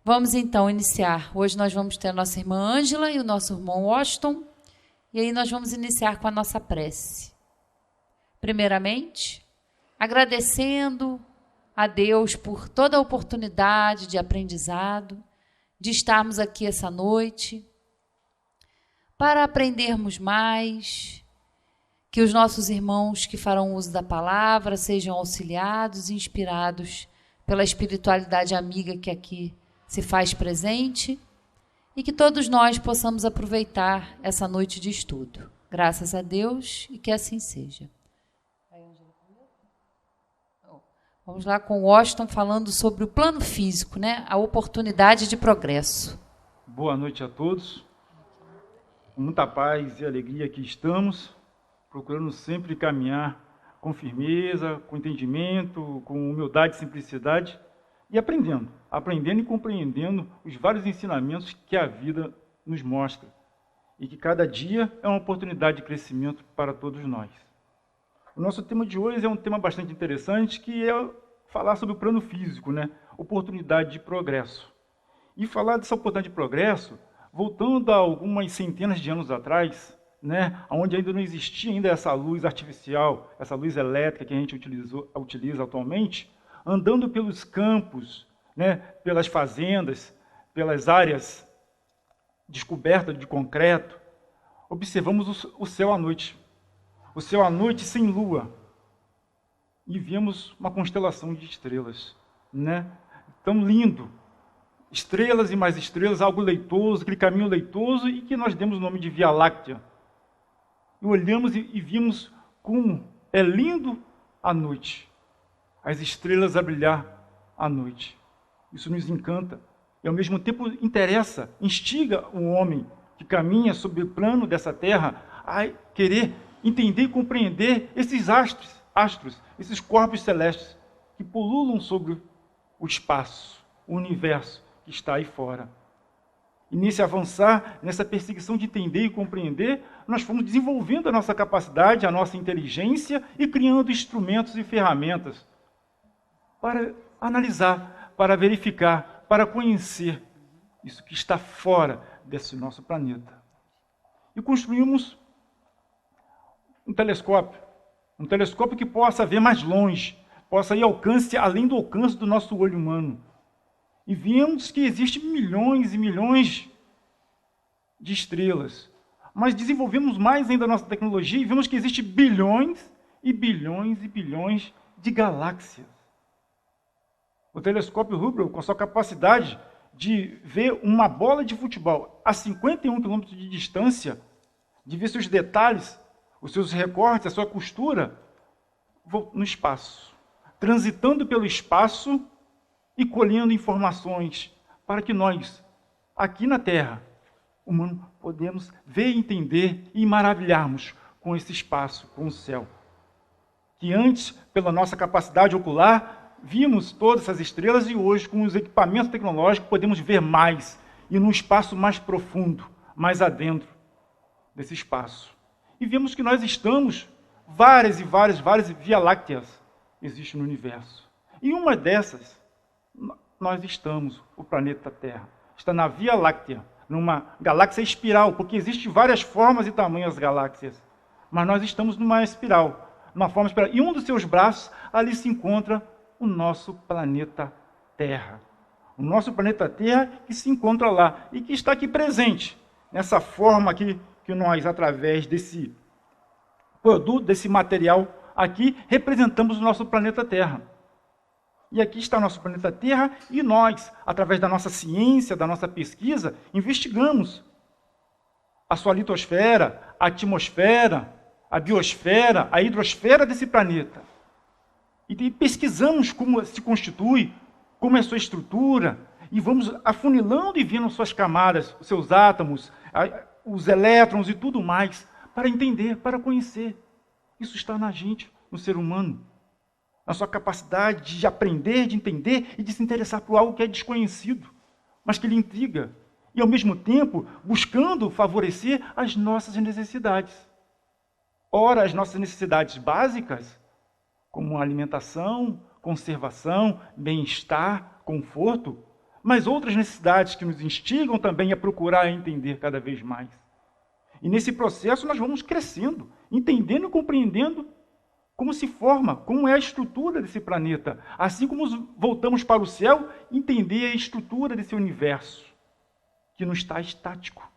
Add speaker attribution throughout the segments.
Speaker 1: Vamos então iniciar. Hoje nós vamos ter a nossa irmã Ângela e o nosso irmão Washington. E aí nós vamos iniciar com a nossa prece. Primeiramente, agradecendo a Deus por toda a oportunidade de aprendizado, de estarmos aqui essa noite, para aprendermos mais, que os nossos irmãos que farão uso da palavra sejam auxiliados e inspirados pela espiritualidade amiga que aqui se faz presente e que todos nós possamos aproveitar essa noite de estudo. Graças a Deus e que assim seja. Vamos lá com o Washington falando sobre o plano físico, né? A oportunidade de progresso.
Speaker 2: Boa noite a todos. Com muita paz e alegria aqui estamos, procurando sempre caminhar com firmeza, com entendimento, com humildade e simplicidade e aprendendo e compreendendo os vários ensinamentos que a vida nos mostra e que cada dia é uma oportunidade de crescimento para todos nós. O nosso tema de hoje é um tema bastante interessante, que é falar sobre o plano físico, né? Oportunidade de progresso. E falar dessa oportunidade de progresso, voltando a algumas centenas de anos atrás, né? Onde ainda não existia ainda essa luz artificial, essa luz elétrica que a gente utiliza atualmente, andando pelos campos, né? Pelas fazendas, pelas áreas descobertas de concreto, observamos o céu à noite. O céu à noite sem lua, e vimos uma constelação de estrelas, né? Tão lindo, estrelas e mais estrelas, algo leitoso, aquele caminho leitoso, e que nós demos o nome de Via Láctea. E olhamos e vimos como é lindo à noite, as estrelas a brilhar à noite. Isso nos encanta, e ao mesmo tempo interessa, instiga o homem que caminha sobre o plano dessa terra a querer entender e compreender esses astros, esses corpos celestes que pululam sobre o espaço, o universo que está aí fora. E nesse avançar, nessa perseguição de entender e compreender, nós fomos desenvolvendo a nossa capacidade, a nossa inteligência e criando instrumentos e ferramentas para analisar, para verificar, para conhecer isso que está fora desse nosso planeta. E construímos um telescópio que possa ver mais longe, possa ir além do alcance do nosso olho humano. E vimos que existem milhões e milhões de estrelas. Mas desenvolvemos mais ainda a nossa tecnologia e vimos que existem bilhões e bilhões e bilhões de galáxias. O telescópio Hubble, com sua capacidade de ver uma bola de futebol a 51 quilômetros de distância, de ver seus detalhes, os seus recortes, a sua costura, no espaço, transitando pelo espaço e colhendo informações para que nós, aqui na Terra, humanos, podemos ver, entender e maravilharmos com esse espaço, com o céu. Que antes, pela nossa capacidade ocular, vimos todas essas estrelas e hoje, com os equipamentos tecnológicos, podemos ver mais e num espaço mais profundo, mais adentro desse espaço. E vemos que nós estamos, várias Via Lácteas existem no universo. E uma dessas, nós estamos, o planeta Terra. Está na Via Láctea, numa galáxia espiral, porque existem várias formas e tamanhos das galáxias. Mas nós estamos numa espiral, numa forma espiral. E um dos seus braços, ali se encontra o nosso planeta Terra. O nosso planeta Terra que se encontra lá e que está aqui presente, nessa forma aqui, que nós, através desse produto, desse material aqui, representamos o nosso planeta Terra. E aqui está o nosso planeta Terra e nós, através da nossa ciência, da nossa pesquisa, investigamos a sua litosfera, a atmosfera, a biosfera, a hidrosfera desse planeta. E pesquisamos como se constitui, como é a sua estrutura, e vamos afunilando e vendo suas camadas, os seus átomos, os elétrons e tudo mais, para entender, para conhecer. Isso está na gente, no ser humano. Na sua capacidade de aprender, de entender e de se interessar por algo que é desconhecido, mas que lhe intriga. E, ao mesmo tempo, buscando favorecer as nossas necessidades. Ora, as nossas necessidades básicas, como alimentação, conservação, bem-estar, conforto, mas outras necessidades que nos instigam também a procurar entender cada vez mais. E nesse processo nós vamos crescendo, entendendo e compreendendo como se forma, como é a estrutura desse planeta. Assim como voltamos para o céu, entender a estrutura desse universo, que não está estático,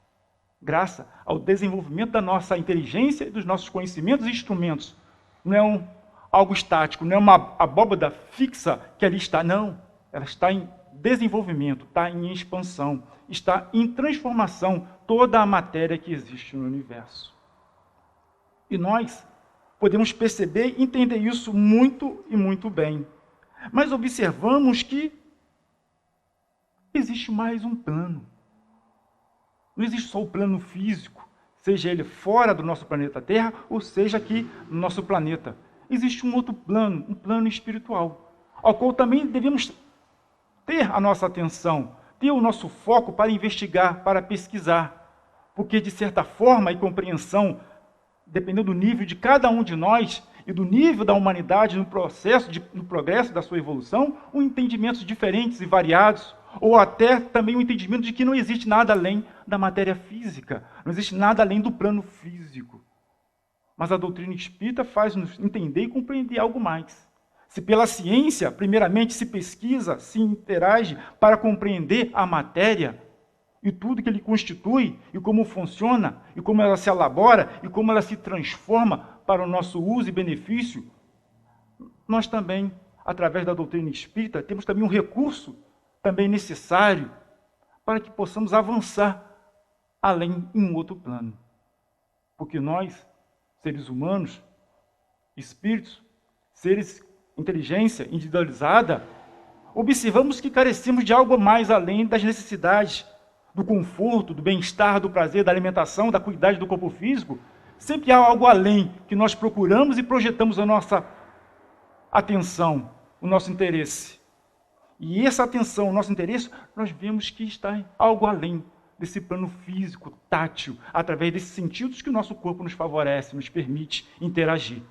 Speaker 2: graças ao desenvolvimento da nossa inteligência e dos nossos conhecimentos e instrumentos. Não é algo estático, não é uma abóbada fixa que ali está, não. Ela está em desenvolvimento, está em expansão, está em transformação toda a matéria que existe no universo. E nós podemos perceber e entender isso muito e muito bem. Mas observamos que existe mais um plano. Não existe só o plano físico, seja ele fora do nosso planeta Terra, ou seja aqui no nosso planeta. Existe um outro plano, um plano espiritual, ao qual também devemos ter a nossa atenção, ter o nosso foco para investigar, para pesquisar. Porque, de certa forma e compreensão, dependendo do nível de cada um de nós e do nível da humanidade no progresso da sua evolução, entendimentos diferentes e variados, ou até também o entendimento de que não existe nada além da matéria física, não existe nada além do plano físico. Mas a doutrina espírita faz-nos entender e compreender algo mais. Se pela ciência, primeiramente, se pesquisa, se interage para compreender a matéria e tudo que ele constitui, e como funciona, e como ela se elabora, e como ela se transforma para o nosso uso e benefício, nós também, através da doutrina espírita, temos também um recurso também necessário para que possamos avançar além em um outro plano. Porque nós, seres humanos, espíritos, seres inteligência individualizada, observamos que carecemos de algo mais além das necessidades, do conforto, do bem-estar, do prazer, da alimentação, da cuidade do corpo físico. Sempre há algo além que nós procuramos e projetamos a nossa atenção, o nosso interesse. E essa atenção, o nosso interesse, nós vemos que está algo além desse plano físico, tátil, através desses sentidos que o nosso corpo nos favorece, nos permite interagir.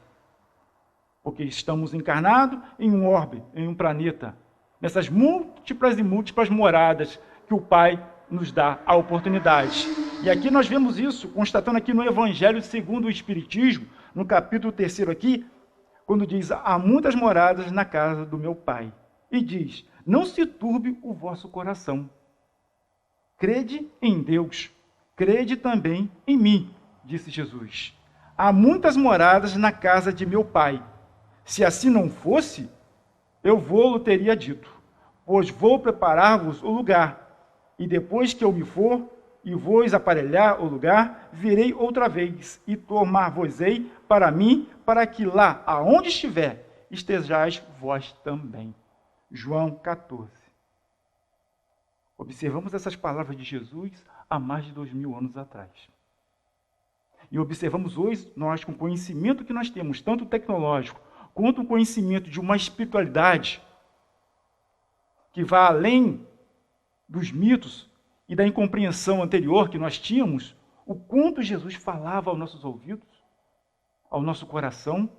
Speaker 2: Porque estamos encarnados em um orbe, em um planeta, nessas múltiplas e múltiplas moradas que o Pai nos dá a oportunidade. E aqui nós vemos isso, constatando aqui no Evangelho segundo o Espiritismo, no capítulo 3 aqui, quando diz, há muitas moradas na casa do meu Pai. E diz, não se turbe o vosso coração. Crede em Deus, crede também em mim, disse Jesus. Há muitas moradas na casa de meu Pai. Se assim não fosse, eu vou-lo teria dito, pois vou preparar-vos o lugar. E depois que eu me for, e vos aparelhar o lugar, virei outra vez, e tomar-vos-ei para mim, para que lá, aonde estiver, estejais vós também. João 14. Observamos essas palavras de Jesus há mais de 2000 anos atrás. E observamos hoje, nós com o conhecimento que nós temos, tanto tecnológico, quanto o conhecimento de uma espiritualidade que vai além dos mitos e da incompreensão anterior que nós tínhamos, o quanto Jesus falava aos nossos ouvidos, ao nosso coração,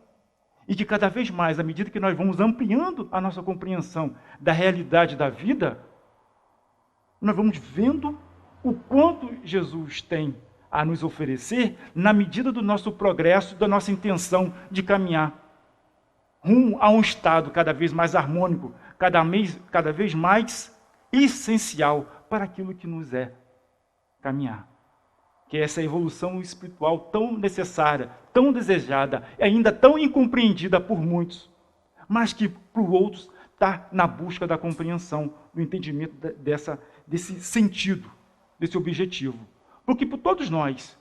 Speaker 2: e que cada vez mais, à medida que nós vamos ampliando a nossa compreensão da realidade da vida, nós vamos vendo o quanto Jesus tem a nos oferecer na medida do nosso progresso, da nossa intenção de caminhar rumo a um estado cada vez mais harmônico, cada vez mais essencial para aquilo que nos é caminhar. Que é essa evolução espiritual tão necessária, tão desejada, e ainda tão incompreendida por muitos, mas que para os outros está na busca da compreensão, do entendimento desse sentido, desse objetivo. Porque por todos nós,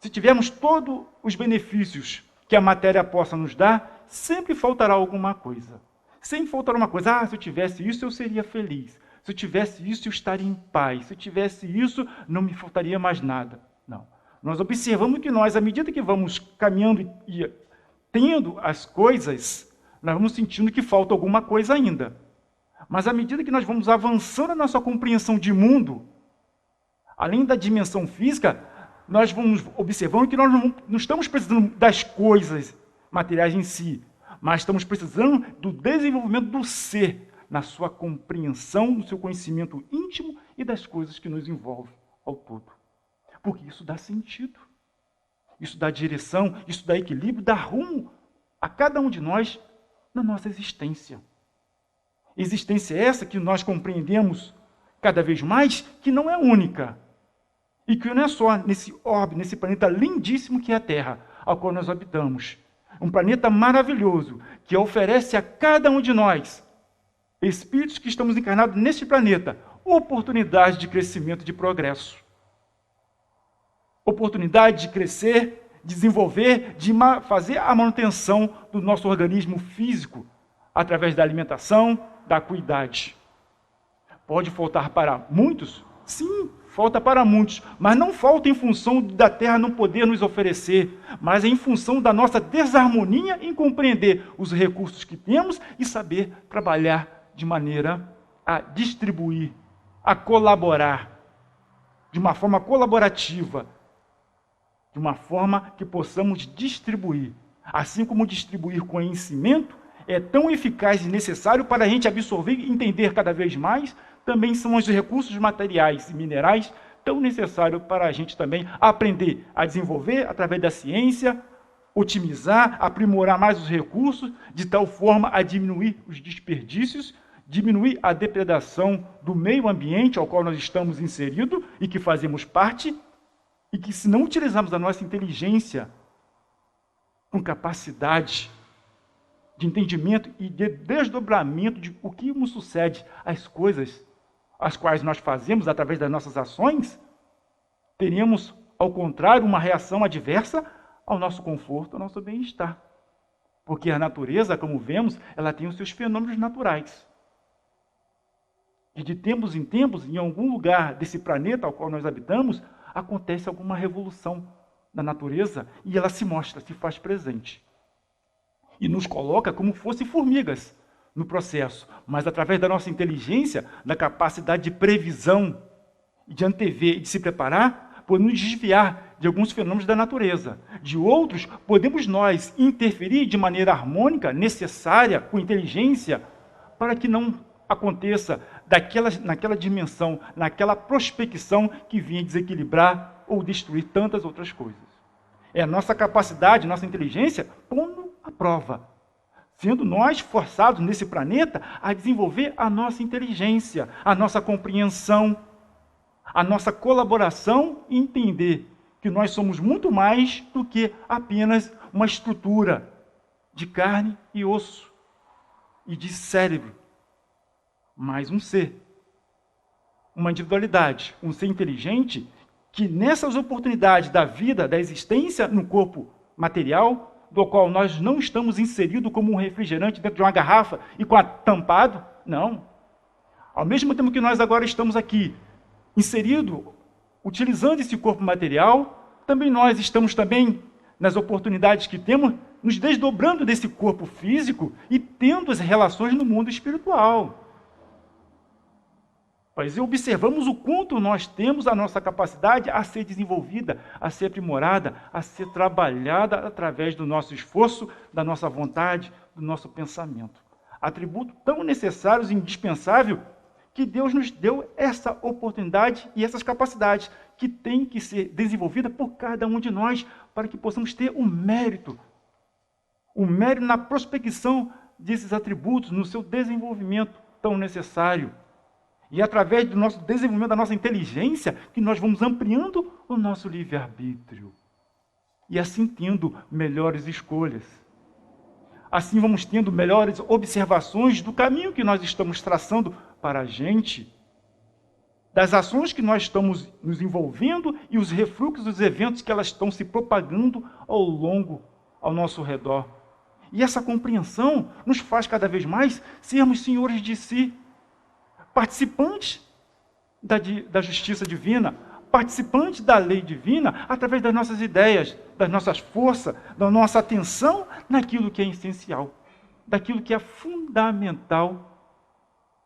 Speaker 2: se tivermos todos os benefícios que a matéria possa nos dar, sempre faltará alguma coisa. Sempre faltará uma coisa. Se eu tivesse isso, eu seria feliz. Se eu tivesse isso, eu estaria em paz. Se eu tivesse isso, não me faltaria mais nada. Não. Nós observamos que nós, à medida que vamos caminhando e tendo as coisas, nós vamos sentindo que falta alguma coisa ainda. Mas à medida que nós vamos avançando na nossa compreensão de mundo, além da dimensão física, nós vamos observando que nós não estamos precisando das coisas materiais em si, mas estamos precisando do desenvolvimento do ser, na sua compreensão, no seu conhecimento íntimo e das coisas que nos envolvem ao todo. Porque isso dá sentido, isso dá direção, isso dá equilíbrio, dá rumo a cada um de nós na nossa existência. Existência essa que nós compreendemos cada vez mais que não é única. E que não é só nesse orbe, nesse planeta lindíssimo que é a Terra, ao qual nós habitamos. Um planeta maravilhoso, que oferece a cada um de nós, espíritos que estamos encarnados neste planeta, oportunidade de crescimento e de progresso. Oportunidade de crescer, desenvolver, de fazer a manutenção do nosso organismo físico, através da alimentação, da acuidade. Pode faltar para muitos? Sim, falta para muitos, mas não falta em função da Terra não poder nos oferecer, mas em função da nossa desarmonia em compreender os recursos que temos e saber trabalhar de maneira a distribuir, a colaborar, de uma forma colaborativa, de uma forma que possamos distribuir. Assim como distribuir conhecimento é tão eficaz e necessário para a gente absorver e entender cada vez mais, também são os recursos materiais e minerais tão necessários para a gente também aprender a desenvolver através da ciência, otimizar, aprimorar mais os recursos, de tal forma a diminuir os desperdícios, diminuir a depredação do meio ambiente ao qual nós estamos inseridos e que fazemos parte, e que se não utilizarmos a nossa inteligência com capacidade de entendimento e de desdobramento de o que nos sucede, as coisas as quais nós fazemos através das nossas ações, teríamos, ao contrário, uma reação adversa ao nosso conforto, ao nosso bem-estar. Porque a natureza, como vemos, ela tem os seus fenômenos naturais. E de tempos em tempos, em algum lugar desse planeta ao qual nós habitamos, acontece alguma revolução na natureza e ela se mostra, se faz presente. E nos coloca como fosse formigas no processo, mas através da nossa inteligência, da capacidade de previsão, de antever e de se preparar, podemos desviar de alguns fenômenos da natureza. De outros, podemos nós interferir de maneira harmônica, necessária, com inteligência, para que não aconteça naquela dimensão, naquela prospecção que vinha desequilibrar ou destruir tantas outras coisas. É a nossa capacidade, nossa inteligência, pondo à prova, sendo nós forçados nesse planeta a desenvolver a nossa inteligência, a nossa compreensão, a nossa colaboração e entender que nós somos muito mais do que apenas uma estrutura de carne e osso e de cérebro, mas um ser, uma individualidade, um ser inteligente que nessas oportunidades da vida, da existência no corpo material, do qual nós não estamos inseridos como um refrigerante dentro de uma garrafa e com a tampado, não. Ao mesmo tempo que nós agora estamos aqui, inserido, utilizando esse corpo material, também nós estamos também, nas oportunidades que temos, nos desdobrando desse corpo físico e tendo as relações no mundo espiritual. Pois observamos o quanto nós temos a nossa capacidade a ser desenvolvida, a ser aprimorada, a ser trabalhada através do nosso esforço, da nossa vontade, do nosso pensamento. Atributo tão necessários e indispensável que Deus nos deu essa oportunidade e essas capacidades que têm que ser desenvolvidas por cada um de nós para que possamos ter o mérito na prospecção desses atributos, no seu desenvolvimento tão necessário. E através do nosso desenvolvimento da nossa inteligência, que nós vamos ampliando o nosso livre-arbítrio. E assim tendo melhores escolhas. Assim vamos tendo melhores observações do caminho que nós estamos traçando para a gente, das ações que nós estamos nos envolvendo e os refluxos dos eventos que elas estão se propagando ao nosso redor. E essa compreensão nos faz cada vez mais sermos senhores de si, participantes da justiça divina, participantes da lei divina, através das nossas ideias, das nossas forças, da nossa atenção naquilo que é essencial, daquilo que é fundamental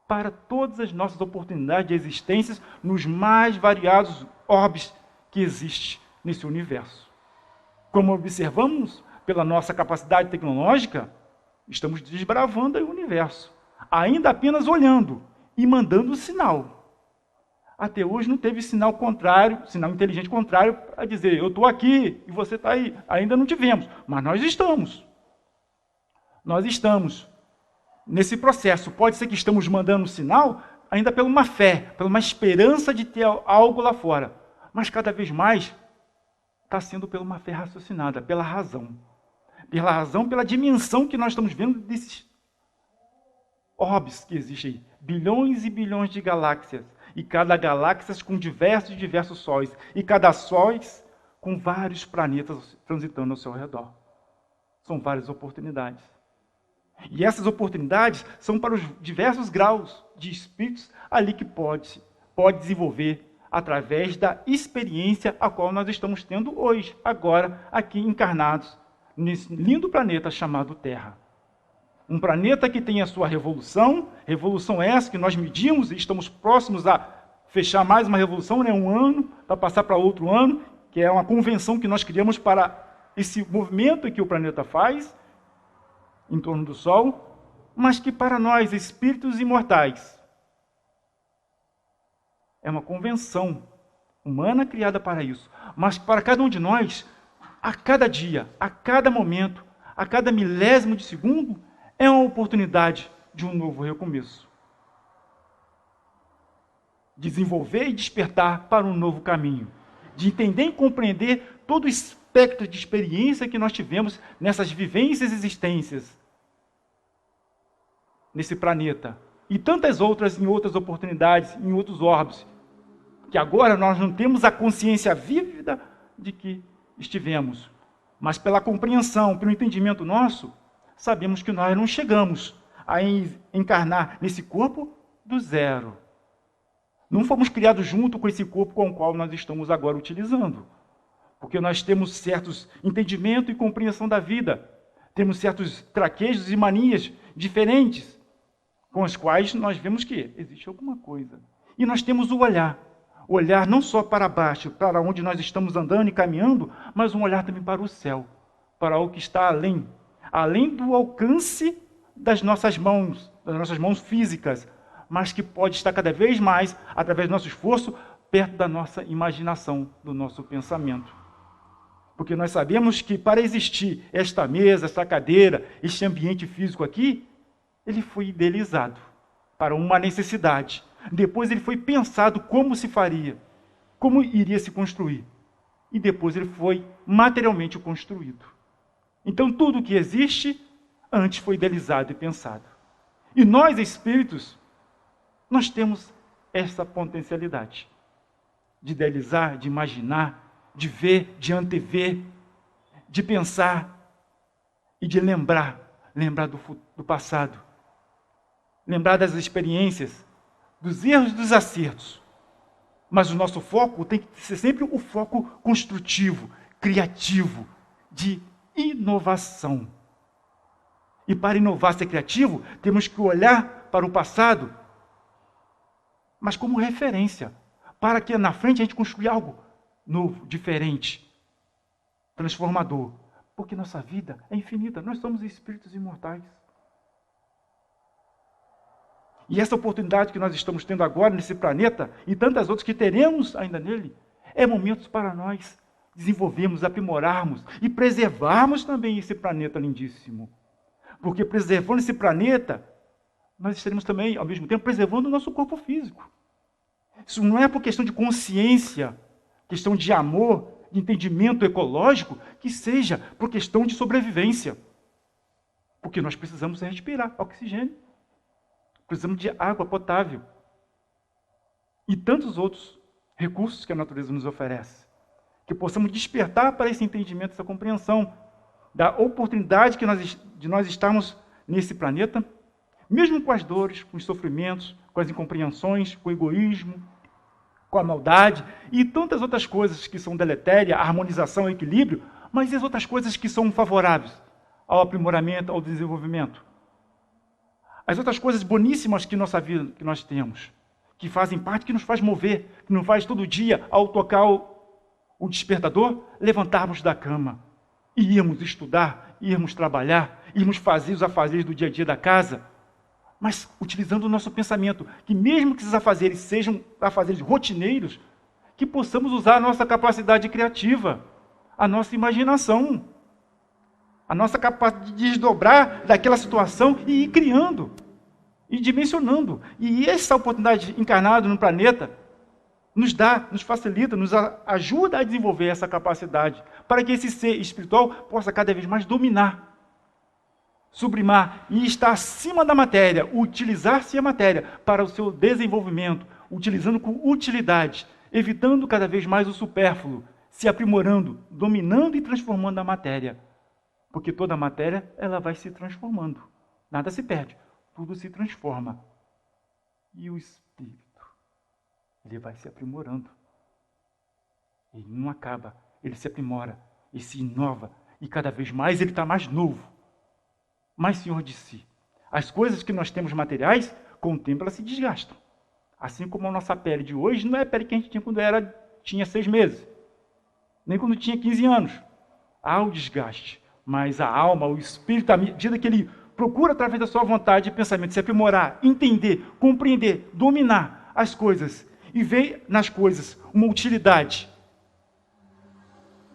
Speaker 2: para todas as nossas oportunidades de existência nos mais variados orbes que existem nesse universo. Como observamos pela nossa capacidade tecnológica, estamos desbravando o universo. ainda apenas olhando e mandando sinal. Até hoje não teve sinal contrário, sinal inteligente contrário para dizer, eu estou aqui e você está aí. Ainda não tivemos, mas nós estamos. Nós estamos nesse processo. Pode ser que estamos mandando sinal ainda pela uma fé, pela uma esperança de ter algo lá fora. Mas cada vez mais está sendo pela uma fé raciocinada, pela razão. Pela razão, pela dimensão que nós estamos vendo desses orbes que existem aí. Bilhões e bilhões de galáxias. E cada galáxia com diversos sóis. E cada sóis com vários planetas transitando ao seu redor. São várias oportunidades. E essas oportunidades são para os diversos graus de espíritos ali que pode desenvolver através da experiência a qual nós estamos tendo hoje, agora, aqui encarnados, nesse lindo planeta chamado Terra. Um planeta que tem a sua revolução essa que nós medimos e estamos próximos a fechar mais uma revolução, né? 1 ano, para passar para outro ano, que é uma convenção que nós criamos para esse movimento que o planeta faz em torno do Sol, mas que para nós, espíritos imortais, é uma convenção humana criada para isso, mas para cada um de nós, a cada dia, a cada momento, a cada milésimo de segundo, é uma oportunidade de um novo recomeço. Desenvolver e despertar para um novo caminho. De entender e compreender todo o espectro de experiência que nós tivemos nessas vivências e existências nesse planeta. E tantas outras em outras oportunidades, em outros orbes, que agora nós não temos a consciência vívida de que estivemos. Mas pela compreensão, pelo entendimento nosso, sabemos que nós não chegamos a encarnar nesse corpo do zero. Não fomos criados junto com esse corpo com o qual nós estamos agora utilizando. Porque nós temos certos entendimento e compreensão da vida. Temos certos traquejos e manias diferentes, com os quais nós vemos que existe alguma coisa. E nós temos o olhar não só para baixo, para onde nós estamos andando e caminhando, mas um olhar também para o céu, para o que está além do alcance das nossas mãos físicas, mas que pode estar cada vez mais, através do nosso esforço, perto da nossa imaginação, do nosso pensamento. Porque nós sabemos que para existir esta mesa, esta cadeira, este ambiente físico aqui, ele foi idealizado para uma necessidade. Depois ele foi pensado como se faria, como iria se construir. E depois ele foi materialmente construído. Então tudo que existe, antes foi idealizado e pensado. E nós, espíritos, nós temos essa potencialidade de idealizar, de imaginar, de ver, de antever, de pensar e de lembrar do passado, lembrar das experiências, dos erros e dos acertos. Mas o nosso foco tem que ser sempre o foco construtivo, criativo, de inovação. E para inovar, ser criativo, temos que olhar para o passado, mas como referência, para que na frente a gente construa algo novo, diferente, transformador. Porque nossa vida é infinita, nós somos espíritos imortais. E essa oportunidade que nós estamos tendo agora nesse planeta, e tantas outras que teremos ainda nele, é momento para nós desenvolvermos, aprimorarmos e preservarmos também esse planeta lindíssimo. Porque preservando esse planeta, nós estaremos também, ao mesmo tempo, preservando o nosso corpo físico. Isso não é por questão de consciência, questão de amor, de entendimento ecológico, que seja por questão de sobrevivência. Porque nós precisamos respirar oxigênio. Precisamos de água potável. E tantos outros recursos que a natureza nos oferece. Que possamos despertar para esse entendimento, essa compreensão da oportunidade de nós estarmos nesse planeta, mesmo com as dores, com os sofrimentos, com as incompreensões, com o egoísmo, com a maldade e tantas outras coisas que são deletérias, a harmonização, o equilíbrio, mas e as outras coisas que são favoráveis ao aprimoramento, ao desenvolvimento. As outras coisas boníssimas que nossa vida, que nós temos, que fazem parte, que nos faz mover, que nos faz todo dia, ao tocar o despertador, levantarmos da cama e irmos estudar, irmos trabalhar, irmos fazer os afazeres do dia a dia da casa, mas utilizando o nosso pensamento, que mesmo que esses afazeres sejam afazeres rotineiros, que possamos usar a nossa capacidade criativa, a nossa imaginação, a nossa capacidade de desdobrar daquela situação e ir criando, e dimensionando. E essa oportunidade encarnada no planeta nos dá, nos facilita, nos ajuda a desenvolver essa capacidade, para que esse ser espiritual possa cada vez mais dominar, sublimar e estar acima da matéria, utilizar-se a matéria para o seu desenvolvimento, utilizando com utilidade, evitando cada vez mais o supérfluo, se aprimorando, dominando e transformando a matéria. Porque toda a matéria, ela vai se transformando. Nada se perde, tudo se transforma. E o espírito, ele vai se aprimorando. Ele não acaba, ele se aprimora, ele se inova, e cada vez mais ele está mais novo, mais senhor de si. As coisas que nós temos materiais, com o tempo elas se desgastam. Assim como a nossa pele de hoje não é a pele que a gente tinha quando tinha 6 meses, nem quando tinha 15 anos. Há o desgaste, mas a alma, o espírito, à medida que ele procura, através da sua vontade e pensamento, se aprimorar, entender, compreender, dominar as coisas e ver nas coisas uma utilidade,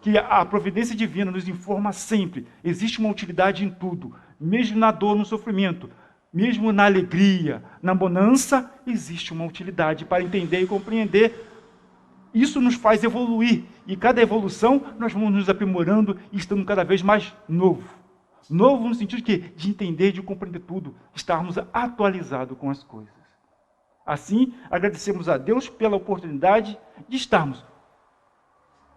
Speaker 2: que a providência divina nos informa sempre. Existe uma utilidade em tudo, mesmo na dor, no sofrimento, mesmo na alegria, na bonança, existe uma utilidade para entender e compreender. Isso nos faz evoluir, e cada evolução nós vamos nos aprimorando e estando cada vez mais novo. Novo no sentido de quê? De entender, de compreender tudo, estarmos atualizados com as coisas. Assim, agradecemos a Deus pela oportunidade de estarmos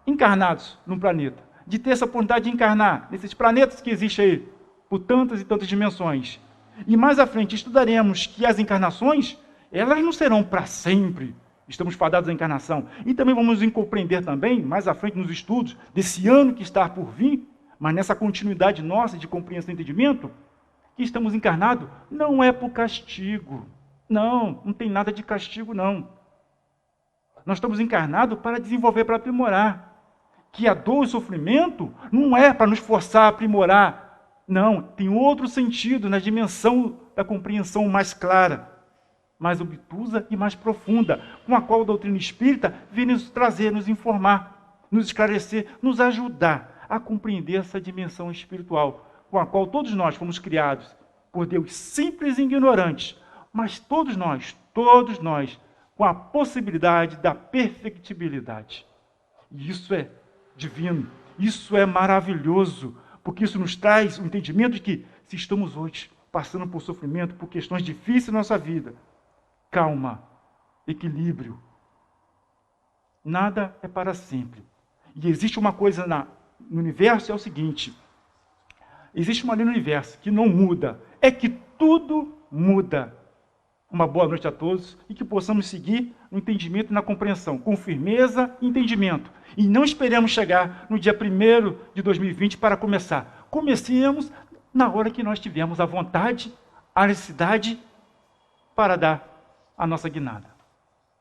Speaker 2: encarnados num planeta, de ter essa oportunidade de encarnar nesses planetas que existem aí, por tantas e tantas dimensões. E mais à frente estudaremos que as encarnações, elas não serão para sempre. Estamos fadados à encarnação. E também vamos compreender também, mais à frente nos estudos, desse ano que está por vir, mas nessa continuidade nossa de compreensão e entendimento, que estamos encarnados não é por castigo. Não tem nada de castigo, não. Nós estamos encarnados para desenvolver, para aprimorar. Que a dor e o sofrimento não é para nos forçar a aprimorar. Não, tem outro sentido na dimensão da compreensão mais clara, mais obtusa e mais profunda, com a qual a doutrina espírita vem nos trazer, nos informar, nos esclarecer, nos ajudar a compreender essa dimensão espiritual, com a qual todos nós fomos criados por Deus simples e ignorantes, mas todos nós, com a possibilidade da perfectibilidade. E isso é divino, isso é maravilhoso, porque isso nos traz o entendimento de que, se estamos hoje passando por sofrimento, por questões difíceis na nossa vida, calma, equilíbrio. Nada é para sempre. E existe uma coisa no universo, é o seguinte: existe uma lei no universo que não muda, é que tudo muda. Uma boa noite a todos e que possamos seguir no entendimento e na compreensão, com firmeza e entendimento. E não esperemos chegar no dia 1º de 2020 para começar. Comecemos na hora que nós tivermos a vontade, a necessidade para dar a nossa guinada.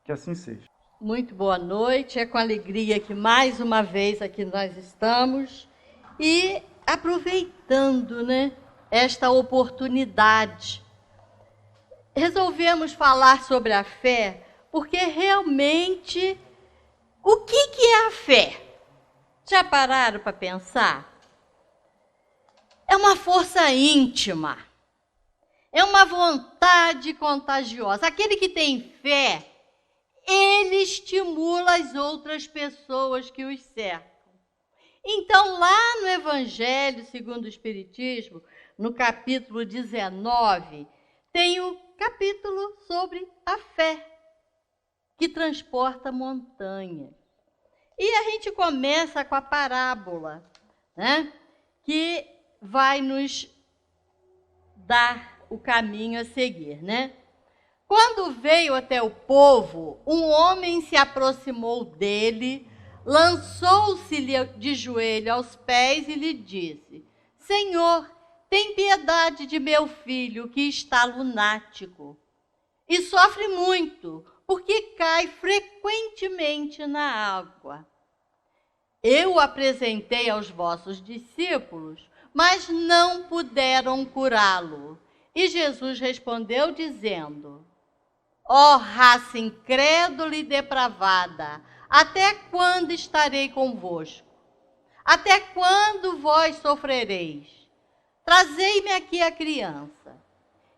Speaker 2: Que assim seja.
Speaker 3: Muito boa noite, é com alegria que mais uma vez aqui nós estamos e aproveitando, esta oportunidade. Resolvemos falar sobre a fé porque realmente, o que é a fé? Já pararam para pensar? É uma força íntima, é uma vontade contagiosa. Aquele que tem fé, ele estimula as outras pessoas que os cercam. Então, lá no Evangelho segundo o Espiritismo, no capítulo 19, tem o capítulo sobre a fé, que transporta montanhas. E a gente começa com a parábola, que vai nos dar o caminho a seguir, Quando veio até o povo, um homem se aproximou dele, lançou-se-lhe de joelho aos pés e lhe disse: Senhor, tem piedade de meu filho que está lunático e sofre muito, porque cai frequentemente na água. Eu o apresentei aos vossos discípulos, mas não puderam curá-lo. E Jesus respondeu dizendo: ó raça incrédula e depravada, até quando estarei convosco? Até quando vós sofrereis? Trazei-me aqui a criança.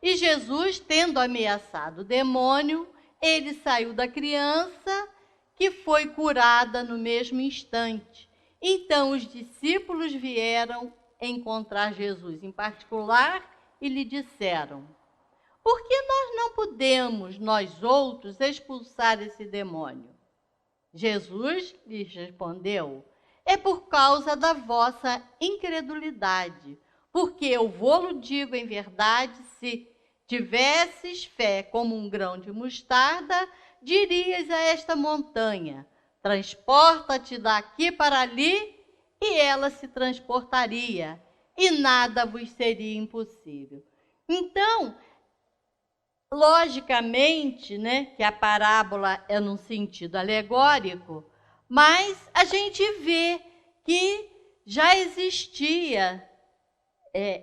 Speaker 3: E Jesus, tendo ameaçado o demônio, ele saiu da criança, que foi curada no mesmo instante. Então os discípulos vieram encontrar Jesus em particular e lhe disseram: por que nós não podemos, nós outros, expulsar esse demônio? Jesus lhes respondeu: é por causa da vossa incredulidade, porque eu vou-lo digo em verdade, se tivesses fé como um grão de mostarda, dirias a esta montanha: transporta-te daqui para ali, e ela se transportaria, e nada vos seria impossível. Então, logicamente, né, que a parábola é num sentido alegórico, mas a gente vê que já existia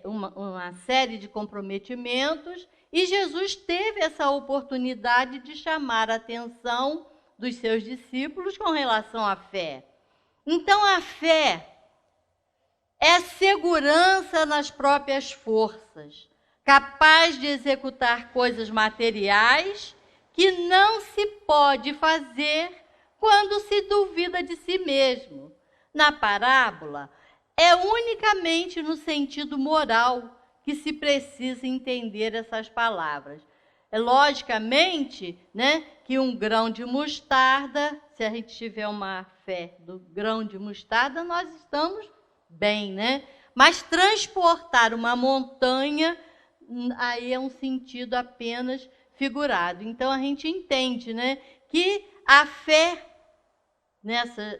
Speaker 3: uma série de comprometimentos e Jesus teve essa oportunidade de chamar a atenção dos seus discípulos com relação à fé. Então, a fé é segurança nas próprias forças, capaz de executar coisas materiais que não se pode fazer quando se duvida de si mesmo. Na parábola, é unicamente no sentido moral que se precisa entender essas palavras. É logicamente, né, que um grão de mostarda, se a gente tiver uma fé do grão de mostarda, nós estamos bem, né? Mas transportar uma montanha, aí é um sentido apenas figurado. Então a gente entende, né, que a fé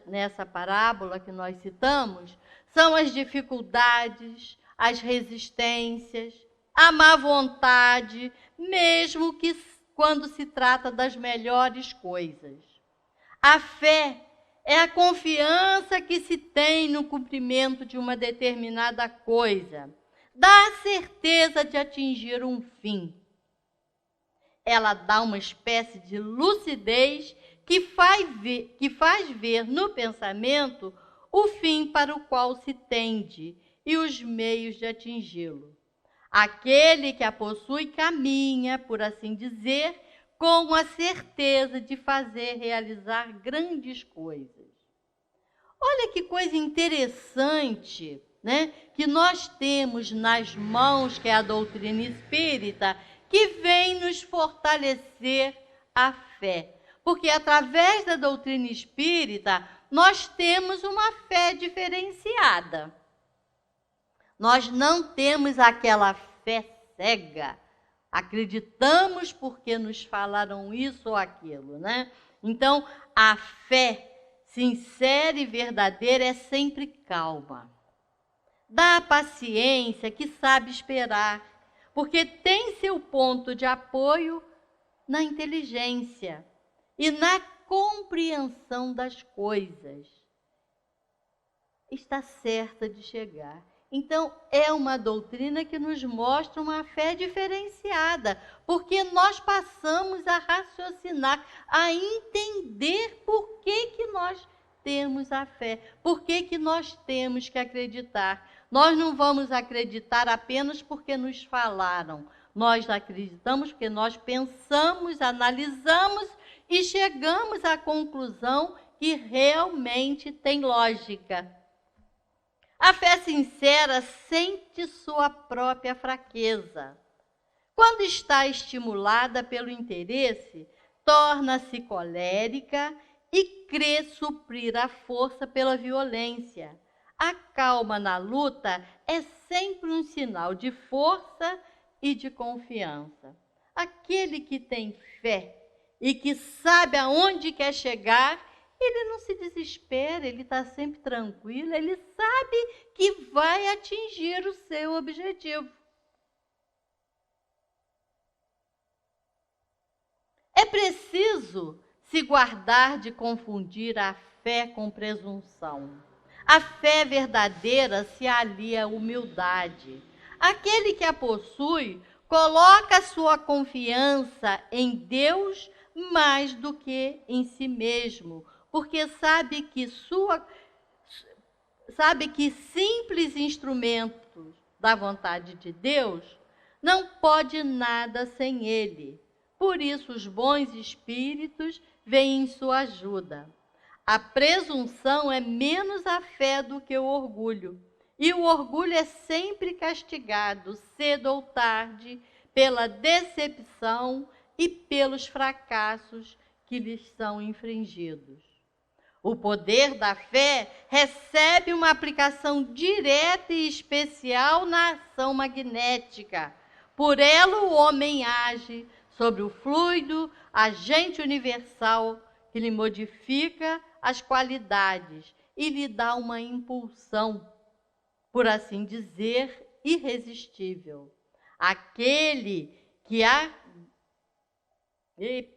Speaker 3: nessa parábola que nós citamos são as dificuldades, as resistências, a má vontade, mesmo que quando se trata das melhores coisas. A fé é a confiança que se tem no cumprimento de uma determinada coisa, dá a certeza de atingir um fim. Ela dá uma espécie de lucidez que faz ver no pensamento o fim para o qual se tende e os meios de atingi-lo. Aquele que a possui caminha, por assim dizer, com a certeza de fazer realizar grandes coisas. Olha que coisa interessante, né, que nós temos nas mãos, que é a doutrina espírita, que vem nos fortalecer a fé. Porque através da doutrina espírita, nós temos uma fé diferenciada. Nós não temos aquela fé cega. Acreditamos porque nos falaram isso ou aquilo, né? Então, a fé sincera e verdadeira é sempre calma. Dá a paciência que sabe esperar, porque tem seu ponto de apoio na inteligência e na compreensão das coisas. Está certa de chegar. Então, é uma doutrina que nos mostra uma fé diferenciada, porque nós passamos a raciocinar, a entender por que nós temos a fé, por que nós temos que acreditar. Nós não vamos acreditar apenas porque nos falaram. Nós acreditamos porque nós pensamos, analisamos e chegamos à conclusão que realmente tem lógica. A fé sincera sente sua própria fraqueza. Quando está estimulada pelo interesse, torna-se colérica e crê suprir a força pela violência. A calma na luta é sempre um sinal de força e de confiança. Aquele que tem fé e que sabe aonde quer chegar, ele não se desespera, ele está sempre tranquilo, ele sabe que vai atingir o seu objetivo. É preciso se guardar de confundir a fé com presunção. A fé verdadeira se alia à humildade. Aquele que a possui coloca a sua confiança em Deus mais do que em si mesmo, porque sabe que simples instrumentos da vontade de Deus não pode nada sem Ele. Por isso, os bons espíritos vêm em sua ajuda. A presunção é menos a fé do que o orgulho. E o orgulho é sempre castigado, cedo ou tarde, pela decepção e pelos fracassos que lhes são infringidos. O poder da fé recebe uma aplicação direta e especial na ação magnética. Por ela, o homem age sobre o fluido, agente universal, que lhe modifica as qualidades e lhe dá uma impulsão, por assim dizer, irresistível. Aquele que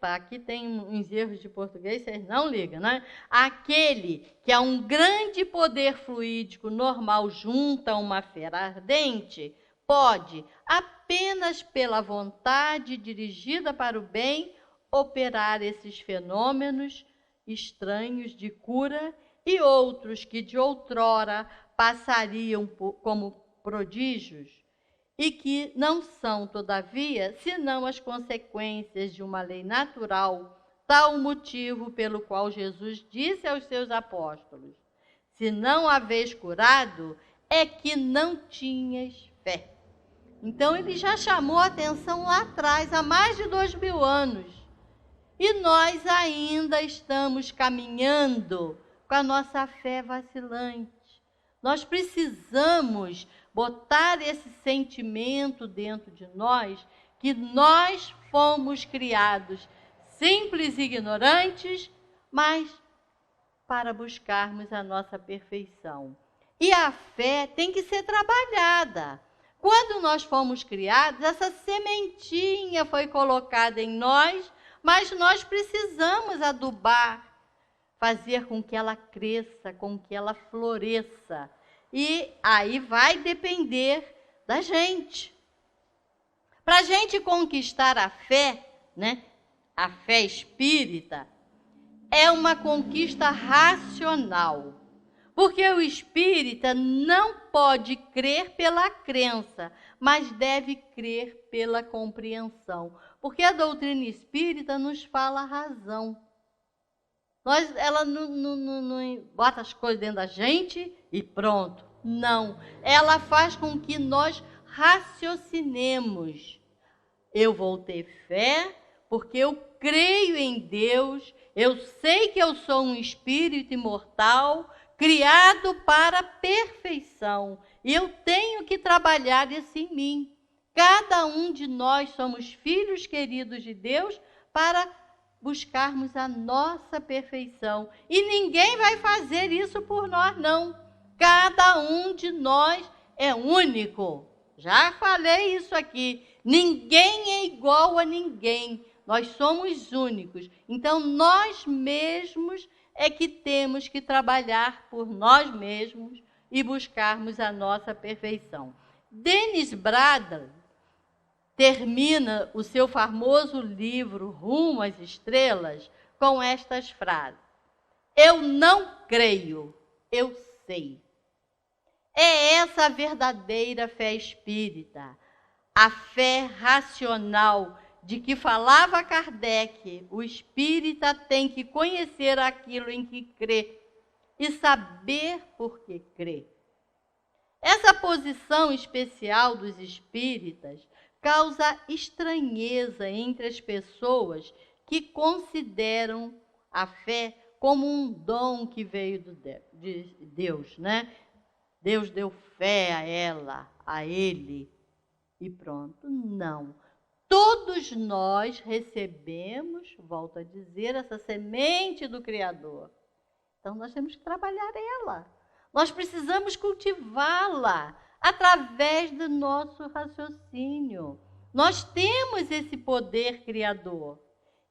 Speaker 3: aqui tem uns erros de português, vocês não ligam, né? Aquele que a um grande poder fluídico normal junta uma fera ardente, pode, apenas pela vontade dirigida para o bem, operar esses fenômenos estranhos de cura e outros que de outrora passariam como prodígios e que não são, todavia, senão as consequências de uma lei natural, tal o motivo pelo qual Jesus disse aos seus apóstolos: se não haveis curado, é que não tinhas fé. Então, ele já chamou a atenção lá atrás, há mais de 2000 anos. E nós ainda estamos caminhando com a nossa fé vacilante. Nós precisamos botar esse sentimento dentro de nós, que nós fomos criados simples e ignorantes, mas para buscarmos a nossa perfeição. E a fé tem que ser trabalhada. Quando nós fomos criados, essa sementinha foi colocada em nós, mas nós precisamos adubar, fazer com que ela cresça, com que ela floresça. E aí vai depender da gente. Para a gente conquistar a fé, né? A fé espírita, é uma conquista racional. Porque o espírita não pode crer pela crença, mas deve crer pela compreensão. Porque a doutrina espírita nos fala a razão. Ela não bota as coisas dentro da gente e pronto. Não. Ela faz com que nós raciocinemos. Eu vou ter fé porque eu creio em Deus, eu sei que eu sou um espírito imortal, criado para a perfeição. E eu tenho que trabalhar isso em mim. Cada um de nós somos filhos queridos de Deus para buscarmos a nossa perfeição. E ninguém vai fazer isso por nós, não. Cada um de nós é único. Já falei isso aqui. Ninguém é igual a ninguém. Nós somos únicos. Então, nós mesmos é que temos que trabalhar por nós mesmos e buscarmos a nossa perfeição. Dennis Bradley termina o seu famoso livro Rumo às Estrelas com estas frases: eu não creio, eu sei. É essa a verdadeira fé espírita, a fé racional de que falava Kardec. O espírita tem que conhecer aquilo em que crê e saber por que crê. Essa posição especial dos espíritas causa estranheza entre as pessoas que consideram a fé como um dom que veio de Deus, né? Deus deu fé a ela, a ele, e pronto. Não. Todos nós recebemos, volto a dizer, essa semente do Criador. Então, nós temos que trabalhar ela. Nós precisamos cultivá-la através do nosso raciocínio. Nós temos esse poder criador.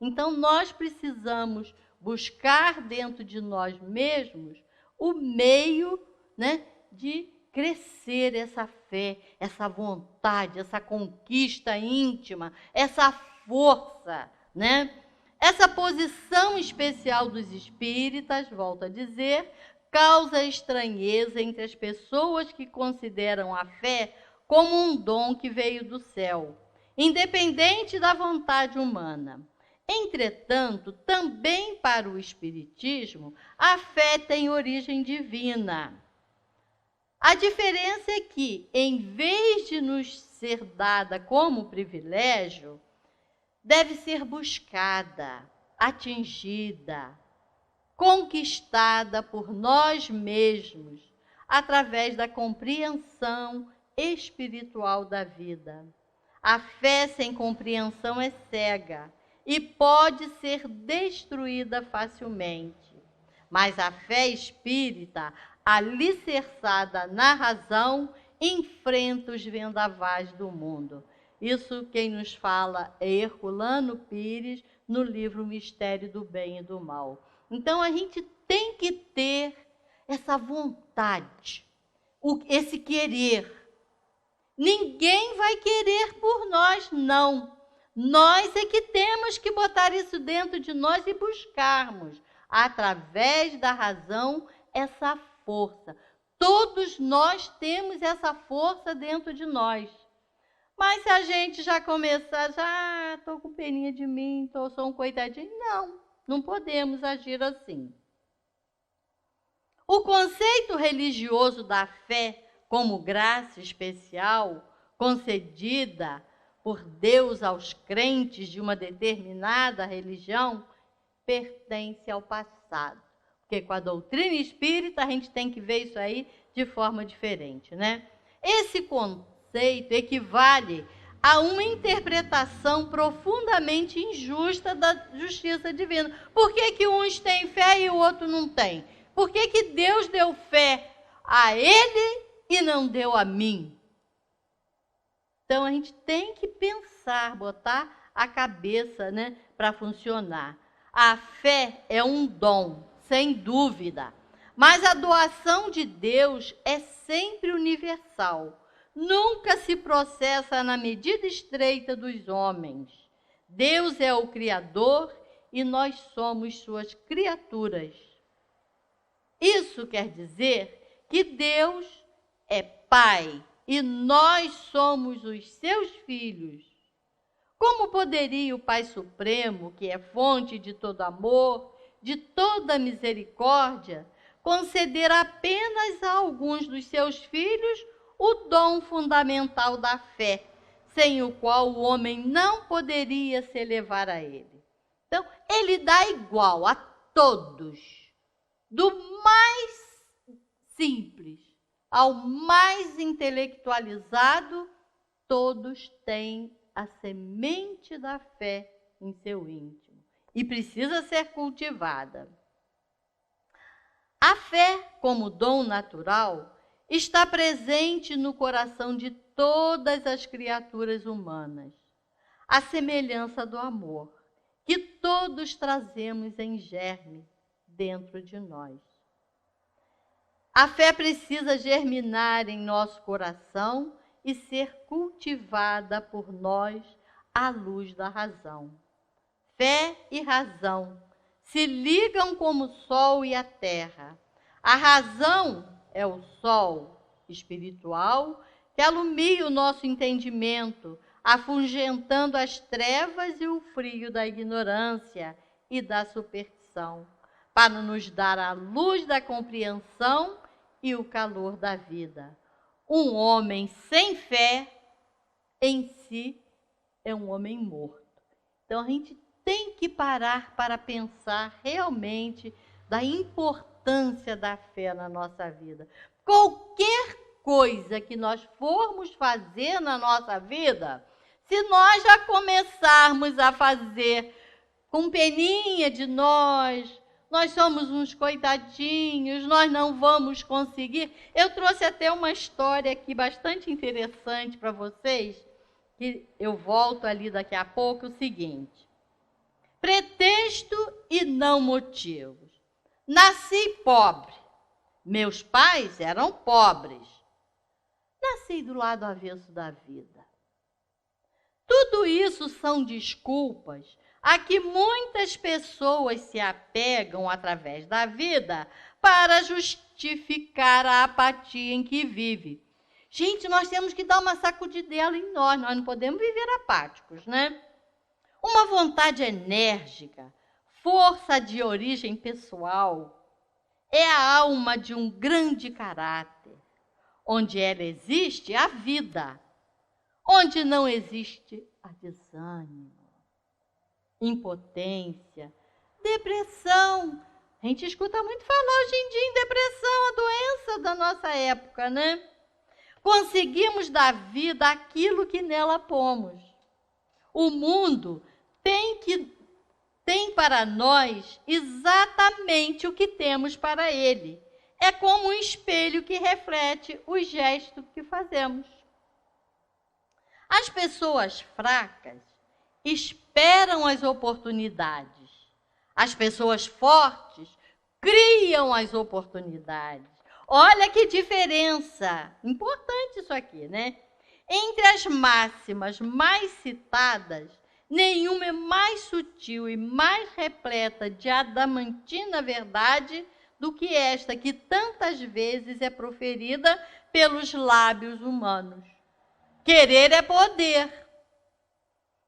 Speaker 3: Então, nós precisamos buscar dentro de nós mesmos o meio, né, de crescer essa fé, essa vontade, essa conquista íntima, essa força, né? Essa posição especial dos espíritas, volto a dizer, causa estranheza entre as pessoas que consideram a fé como um dom que veio do céu, independente da vontade humana. Entretanto, também para o Espiritismo, a fé tem origem divina. A diferença é que, em vez de nos ser dada como privilégio, deve ser buscada, atingida, conquistada por nós mesmos, através da compreensão espiritual da vida. A fé sem compreensão é cega e pode ser destruída facilmente. Mas a fé espírita, alicerçada na razão, enfrenta os vendavais do mundo. Isso quem nos fala é Herculano Pires, no livro Mistério do Bem e do Mal. Então a gente tem que ter essa vontade, esse querer. Ninguém vai querer por nós, não. Nós é que temos que botar isso dentro de nós e buscarmos, através da razão, essa força. Todos nós temos essa força dentro de nós. Mas se a gente já começar, estou com peninha de mim, sou um coitadinho, não podemos agir assim. O conceito religioso da fé como graça especial concedida por Deus aos crentes de uma determinada religião pertence ao passado. Porque com a doutrina espírita a gente tem que ver isso aí de forma diferente, né? Esse conceito equivale a uma interpretação profundamente injusta da justiça divina. Por que uns têm fé e o outro não tem? Por que Deus deu fé a ele e não deu a mim? Então, a gente tem que pensar, botar a cabeça, né, para funcionar. A fé é um dom, sem dúvida, mas a doação de Deus é sempre universal. Nunca se processa na medida estreita dos homens. Deus é o Criador e nós somos suas criaturas. Isso quer dizer que Deus é Pai e nós somos os seus filhos. Como poderia o Pai Supremo, que é fonte de todo amor, de toda misericórdia, conceder apenas a alguns dos seus filhos o dom fundamental da fé, sem o qual o homem não poderia se elevar a ele? Então, ele dá igual a todos, do mais simples ao mais intelectualizado, todos têm a semente da fé em seu íntimo e precisa ser cultivada. A fé, como dom natural, está presente no coração de todas as criaturas humanas, à semelhança do amor, que todos trazemos em germe dentro de nós. A fé precisa germinar em nosso coração e ser cultivada por nós à luz da razão. Fé e razão se ligam como o sol e a terra. A razão é o sol espiritual que alumia o nosso entendimento, afugentando as trevas e o frio da ignorância e da superstição, para nos dar a luz da compreensão e o calor da vida. Um homem sem fé em si é um homem morto. Então a gente tem que parar para pensar realmente da importância da fé na nossa vida. Qualquer coisa que nós formos fazer na nossa vida, se nós já começarmos a fazer com peninha de nós somos uns coitadinhos, nós não vamos conseguir. Eu trouxe até uma história aqui bastante interessante para vocês, que eu volto ali daqui a pouco, o seguinte. Pretexto e não motivos. Nasci pobre. Meus pais eram pobres. assim do lado avesso da vida. Tudo isso são desculpas a que muitas pessoas se apegam através da vida para justificar a apatia em que vive. Gente, nós temos que dar uma sacudidela em nós não podemos viver apáticos, né? Uma vontade enérgica, força de origem pessoal, é a alma de um grande caráter. Onde ela existe, há vida. Onde não existe, há desânimo, impotência, depressão. A gente escuta muito falar hoje em dia em depressão, a doença da nossa época, né? Conseguimos dar vida àquilo que nela pomos. O mundo tem para nós exatamente o que temos para ele. É como um espelho que reflete os gestos que fazemos. As pessoas fracas esperam as oportunidades. As pessoas fortes criam as oportunidades. Olha que diferença! Importante isso aqui, né? Entre as máximas mais citadas, nenhuma é mais sutil e mais repleta de adamantina verdade do que esta que tantas vezes é proferida pelos lábios humanos. Querer é poder.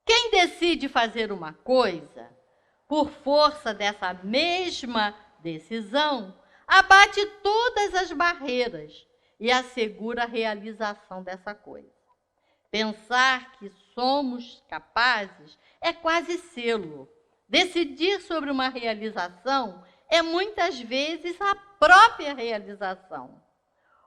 Speaker 3: Quem decide fazer uma coisa, por força dessa mesma decisão, abate todas as barreiras e assegura a realização dessa coisa. Pensar que somos capazes é quase sê-lo. Decidir sobre uma realização é muitas vezes a própria realização.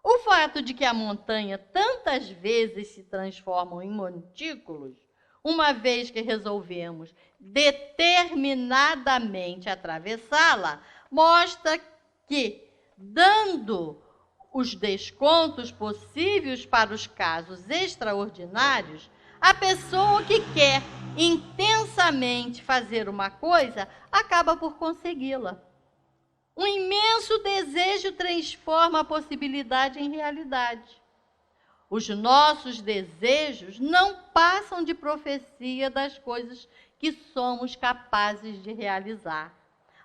Speaker 3: O fato de que a montanha tantas vezes se transforma em montículos, uma vez que resolvemos determinadamente atravessá-la, mostra que, dando os descontos possíveis para os casos extraordinários, a pessoa que quer intensamente fazer uma coisa acaba por consegui-la. Um imenso desejo transforma a possibilidade em realidade. Os nossos desejos não passam de profecia das coisas que somos capazes de realizar.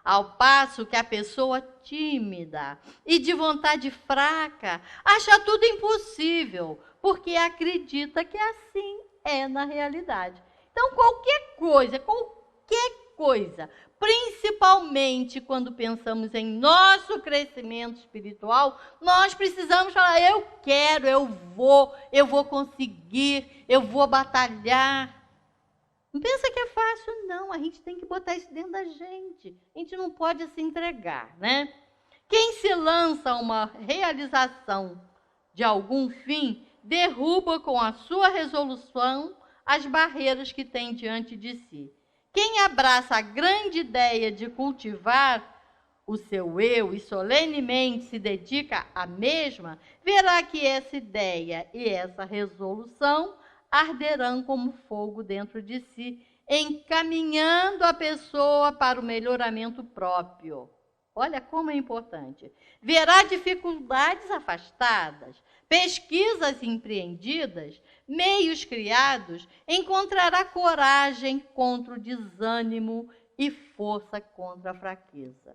Speaker 3: Ao passo que a pessoa tímida e de vontade fraca acha tudo impossível, porque acredita que assim é na realidade. Então, qualquer coisa, principalmente quando pensamos em nosso crescimento espiritual, nós precisamos falar, eu quero, eu vou conseguir, eu vou batalhar. Não pensa que é fácil, não. A gente tem que botar isso dentro da gente. A gente não pode se entregar, né? Quem se lança a uma realização de algum fim, derruba com a sua resolução as barreiras que tem diante de si. Quem abraça a grande ideia de cultivar o seu eu e solenemente se dedica à mesma, verá que essa ideia e essa resolução arderão como fogo dentro de si, encaminhando a pessoa para o melhoramento próprio. Olha como é importante. Verá dificuldades afastadas, pesquisas empreendidas, meios criados, encontrará coragem contra o desânimo e força contra a fraqueza.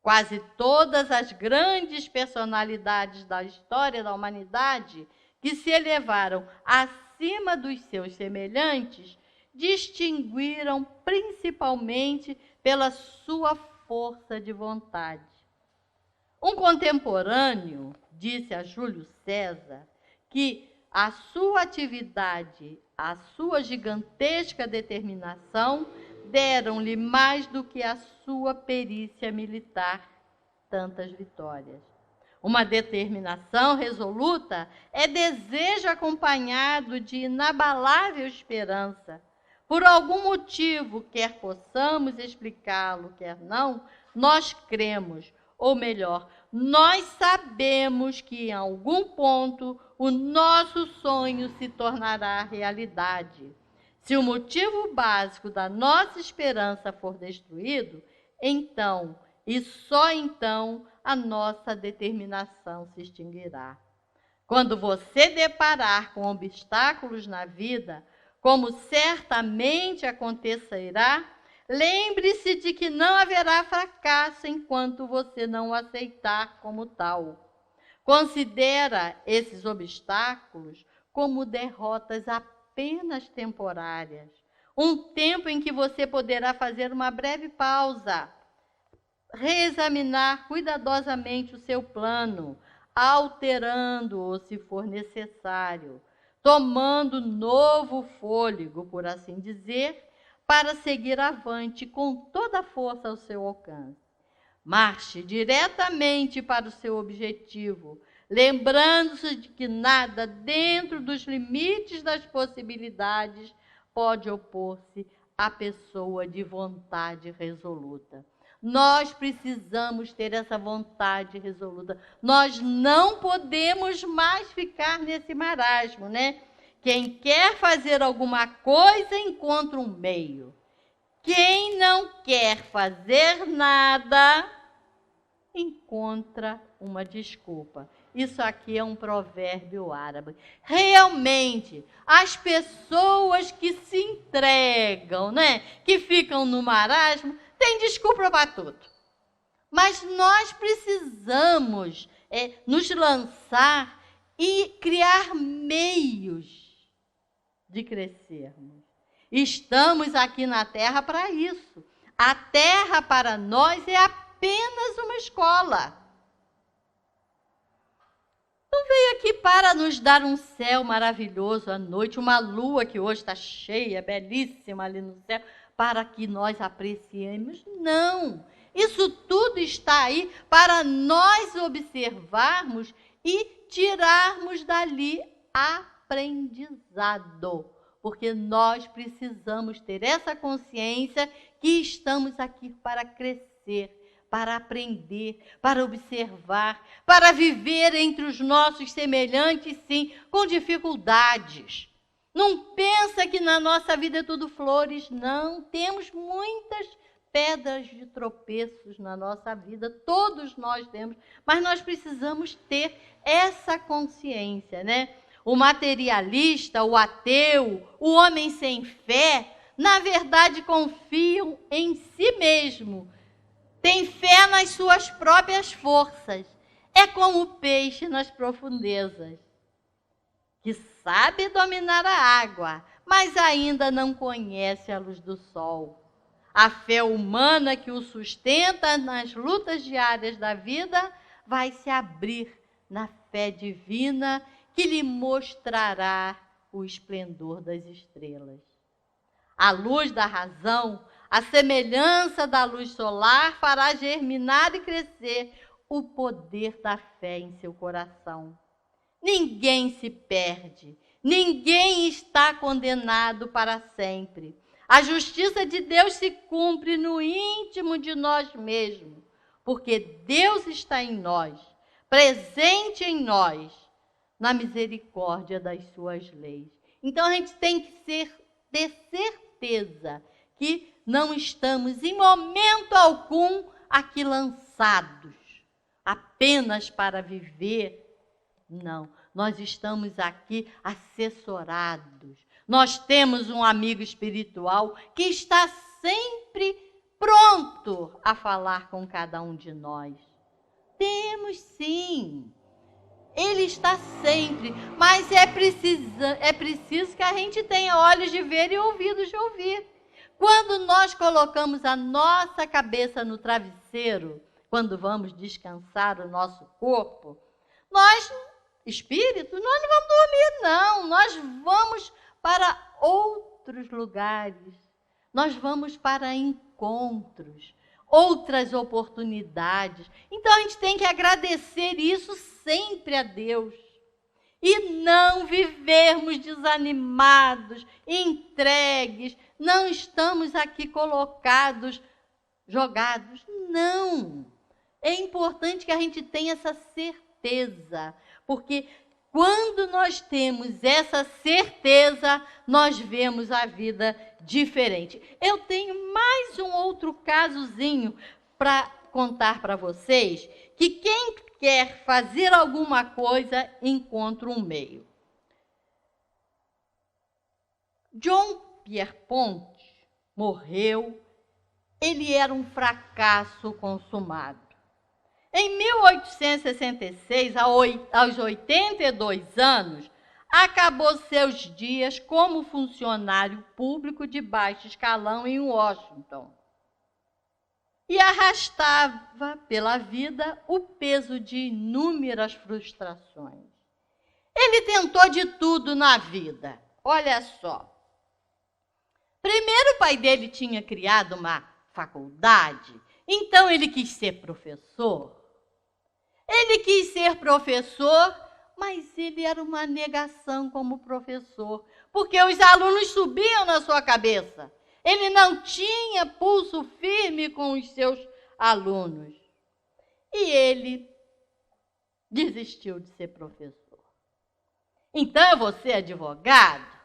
Speaker 3: Quase todas as grandes personalidades da história da humanidade que se elevaram acima dos seus semelhantes, distinguiram principalmente pela sua força de vontade. Um contemporâneo disse a Júlio César que a sua atividade, a sua gigantesca determinação deram-lhe mais do que a sua perícia militar tantas vitórias. Uma determinação resoluta é desejo acompanhado de inabalável esperança. Por algum motivo, quer possamos explicá-lo, quer não, nós cremos, ou melhor, nós sabemos que em algum ponto o nosso sonho se tornará realidade. Se o motivo básico da nossa esperança for destruído, então, e só então, a nossa determinação se extinguirá. Quando você deparar com obstáculos na vida, como certamente acontecerá, lembre-se de que não haverá fracasso enquanto você não o aceitar como tal. Considera esses obstáculos como derrotas apenas temporárias. Um tempo em que você poderá fazer uma breve pausa, reexaminar cuidadosamente o seu plano, alterando-o se for necessário, tomando novo fôlego, por assim dizer, para seguir avante com toda a força ao seu alcance. Marche diretamente para o seu objetivo, lembrando-se de que nada dentro dos limites das possibilidades pode opor-se à pessoa de vontade resoluta. Nós precisamos ter essa vontade resoluta. Nós não podemos mais ficar nesse marasmo, né? Quem quer fazer alguma coisa encontra um meio. Quem não quer fazer nada encontra uma desculpa. Isso aqui é um provérbio árabe. Realmente, as pessoas que se entregam, né, que ficam no marasmo, têm desculpa para tudo. Mas nós precisamos nos lançar e criar meios de crescermos. Estamos aqui na Terra para isso. A Terra para nós é apenas uma escola. Não veio aqui para nos dar um céu maravilhoso à noite, uma lua que hoje está cheia, belíssima ali no céu, para que nós apreciemos. Não! Isso tudo está aí para nós observarmos e tirarmos dali aprendizado. Porque nós precisamos ter essa consciência que estamos aqui para crescer, para aprender, para observar, para viver entre os nossos semelhantes, sim, com dificuldades. Não pensa que na nossa vida é tudo flores, não. Temos muitas pedras de tropeços na nossa vida, todos nós temos, mas nós precisamos ter essa consciência, né? O materialista, o ateu, o homem sem fé, na verdade confiam em si mesmo, tem fé nas suas próprias forças. É como o peixe nas profundezas, que sabe dominar a água, mas ainda não conhece a luz do sol. A fé humana que o sustenta nas lutas diárias da vida vai se abrir na fé divina que lhe mostrará o esplendor das estrelas. A luz da razão, a semelhança da luz solar, fará germinar e crescer o poder da fé em seu coração. Ninguém se perde, ninguém está condenado para sempre. A justiça de Deus se cumpre no íntimo de nós mesmos, porque Deus está em nós, presente em nós, na misericórdia das suas leis. Então a gente tem que ter certeza que não estamos em momento algum aqui lançados, apenas para viver. Não, nós estamos aqui assessorados. Nós temos um amigo espiritual que está sempre pronto a falar com cada um de nós. Temos sim. Ele está sempre, mas é preciso que a gente tenha olhos de ver e ouvidos de ouvir. Quando nós colocamos a nossa cabeça no travesseiro, quando vamos descansar o nosso corpo, nós, espírito, nós não vamos dormir, não. Nós vamos para outros lugares. Nós vamos para encontros, outras oportunidades. Então a gente tem que agradecer isso sempre a Deus. E não vivermos desanimados, entregues. Não estamos aqui colocados, jogados. Não. É importante que a gente tenha essa certeza. Porque quando nós temos essa certeza, nós vemos a vida diferente. Eu tenho mais um outro casozinho para contar para vocês, que quem quer fazer alguma coisa, encontra um meio. John Pierpont morreu, ele era um fracasso consumado. Em 1866, aos 82 anos, acabou seus dias como funcionário público de baixo escalão em Washington. E arrastava pela vida o peso de inúmeras frustrações. Ele tentou de tudo na vida. Olha só. Primeiro, o pai dele tinha criado uma faculdade, então ele quis ser professor. Ele quis ser professor, mas ele era uma negação como professor, porque os alunos subiam na sua cabeça. Ele não tinha pulso firme com os seus alunos. E ele desistiu de ser professor. Então, eu vou ser advogado.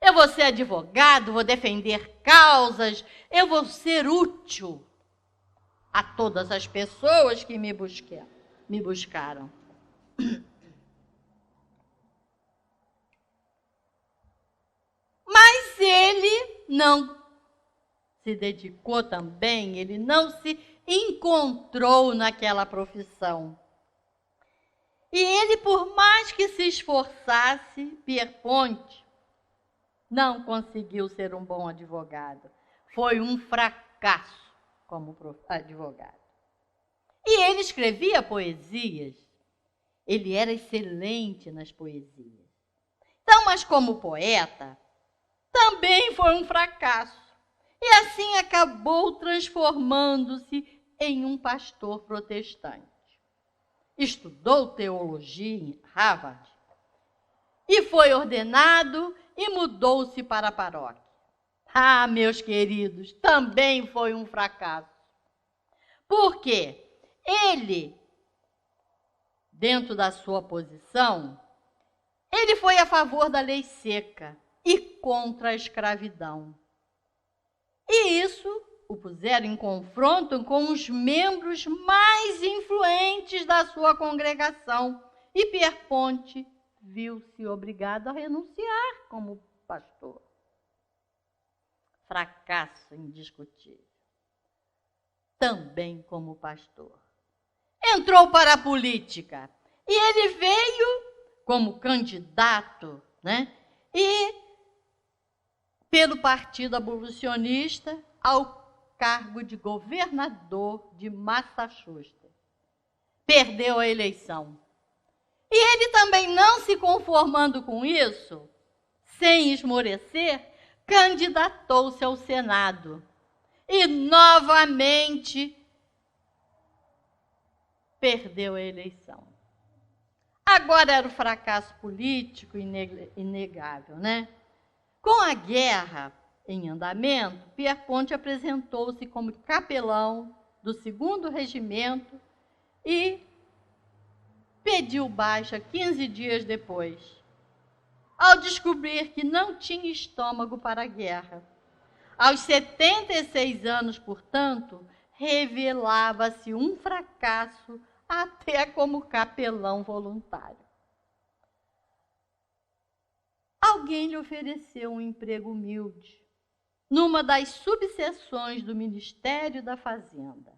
Speaker 3: Eu vou ser advogado, vou defender causas, eu vou ser útil a todas as pessoas que me buscaram. Mas ele não se dedicou também, ele não se encontrou naquela profissão. E ele, por mais que se esforçasse, Pierpont não conseguiu ser um bom advogado. Foi um fracasso como advogado. E ele escrevia poesias. Ele era excelente nas poesias. Então, mas como poeta, também foi um fracasso. E assim acabou transformando-se em um pastor protestante. Estudou teologia em Harvard e foi ordenado e mudou-se para a paróquia. Ah, meus queridos, também foi um fracasso. Por quê? Ele, dentro da sua posição, ele foi a favor da lei seca e contra a escravidão. E isso o puseram em confronto com os membros mais influentes da sua congregação. E Pierpont viu-se obrigado a renunciar como pastor. Fracasso indiscutível. Também como pastor. Entrou para a política. E ele veio como candidato, né? E pelo Partido Abolicionista ao cargo de governador de Massachusetts. Perdeu a eleição. E ele também, não se conformando com isso, sem esmorecer, candidatou-se ao Senado. E novamente perdeu a eleição. Agora era o fracasso político inegável, né? Com a guerra em andamento, Pierpont apresentou-se como capelão do 2º Regimento e pediu baixa 15 dias depois, ao descobrir que não tinha estômago para a guerra. Aos 76 anos, portanto, revelava-se um fracasso até como capelão voluntário. Alguém lhe ofereceu um emprego humilde numa das subseções do Ministério da Fazenda.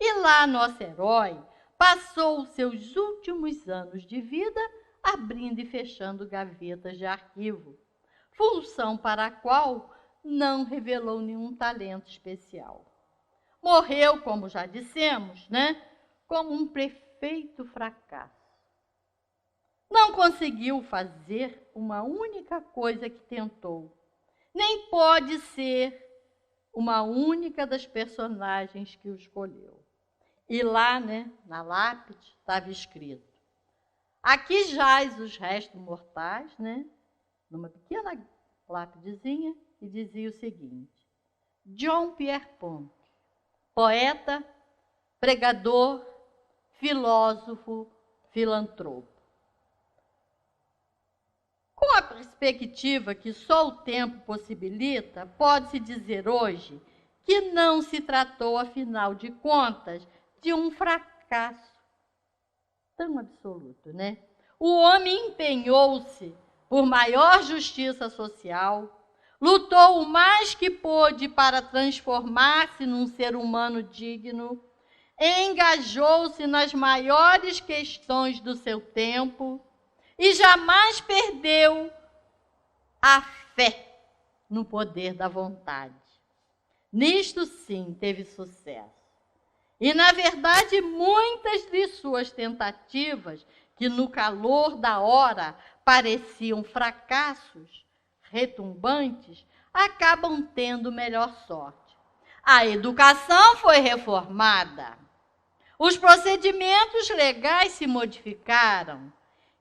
Speaker 3: E lá nosso herói passou os seus últimos anos de vida abrindo e fechando gavetas de arquivo, função para a qual não revelou nenhum talento especial. Morreu, como já dissemos, né, como um perfeito fracasso. Não conseguiu fazer uma única coisa que tentou. Nem pode ser uma única das personagens que o escolheu. E lá, né, na lápide, estava escrito: aqui jaz os restos mortais, né, numa pequena lápidezinha, e dizia o seguinte: John Pierpont, poeta, pregador, filósofo, filantropo. Com a perspectiva que só o tempo possibilita, pode-se dizer hoje que não se tratou, afinal de contas, de um fracasso, tão absoluto, né? O homem empenhou-se por maior justiça social, lutou o mais que pôde para transformar-se num ser humano digno, engajou-se nas maiores questões do seu tempo e jamais perdeu a fé no poder da vontade. Nisto, sim, teve sucesso. E, na verdade, muitas de suas tentativas, que no calor da hora pareciam fracassos retumbantes, acabam tendo melhor sorte. A educação foi reformada, os procedimentos legais se modificaram,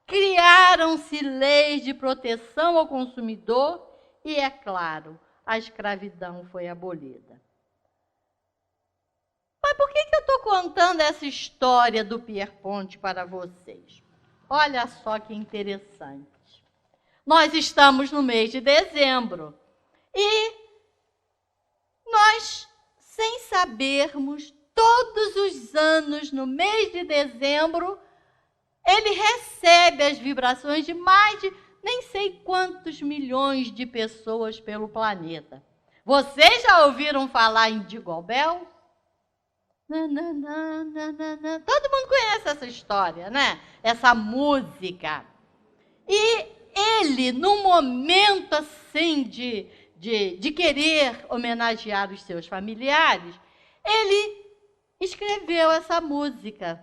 Speaker 3: criaram-se leis de proteção ao consumidor e, é claro, a escravidão foi abolida. Mas por que eu estou contando essa história do Pierpont para vocês? Olha só que interessante. Nós estamos no mês de dezembro e nós, sem sabermos, todos os anos, no mês de dezembro, ele recebe as vibrações de mais de nem sei quantos milhões de pessoas pelo planeta. Vocês já ouviram falar em Jingle Bell? Todo mundo conhece essa história, né? Essa música. E ele, num momento assim de querer homenagear os seus familiares, ele escreveu essa música